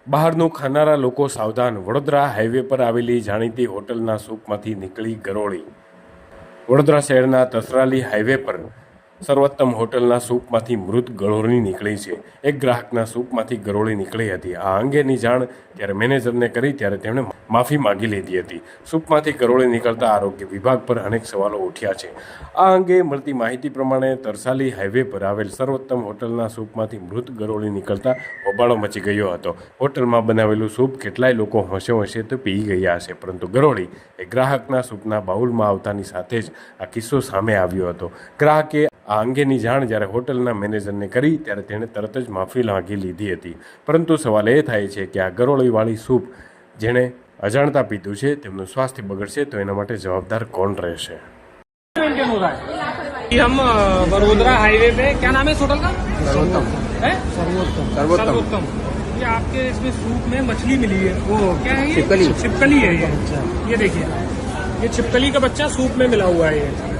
બહારનું ખાનારા લોકો સાવધાન. વડોદરા હાઈવે પર આવેલી જાણીતી હોટલના સૂપમાંથી નીકળી ગરોળી. વડોદરા શહેરના તસરાલી હાઈવે પર સર્વોત્તમ હોટલના સૂપમાંથી મૃત ગરોળી નીકળી છે. એક ગ્રાહકના સૂપમાંથી ગરોળી નીકળી હતી. આ અંગેની જાણ ત્યારે મેનેજરને કરી ત્યારે તેમણે માફી માંગી લીધી હતી. સૂપમાંથી ગરોળી નીકળતા આરોગ્ય વિભાગ પર અનેક સવાલો ઉઠ્યા છે. આ અંગે મળતી માહિતી પ્રમાણે તરસાલી હાઈવે પર આવેલ સર્વોત્તમ હોટલના સૂપમાંથી મૃત ગરોળી નીકળતા હોબાળો મચી ગયો હતો. હોટલમાં બનાવેલું સૂપ કેટલાય લોકો હોંશે તો પી ગયા હશે, પરંતુ ગરોળી એ ગ્રાહકના સૂપના બાઉલમાં આવતાની સાથે જ આ કિસ્સો સામે આવ્યો હતો. ગ્રાહકે આ અંગેની જાણ જ્યારે હોટલના મેનેજરને કરી ત્યારે તેણે તરત જ માફી માંગી લીધી હતી. પરંતુ સવાલ એ થાય છે કે આ ગરોળીવાળી સૂપ જેણે અજાણતા પીધું છે તેમનું સ્વાસ્થ્ય બગડશે તો એના માટે જવાબદાર કોણ રહેશે? हम वडोदरा हाईवे पे, क्या नाम है इस होटल का? सर्वोत्तम। है सर्वोत्तम। ये आपके इसमें सूप में मछली मिली है, वो क्या है ये? छिपकली। छिपकली है ये देखिए, ये छिपकली का बच्चा सूप में मिला हुआ है ये।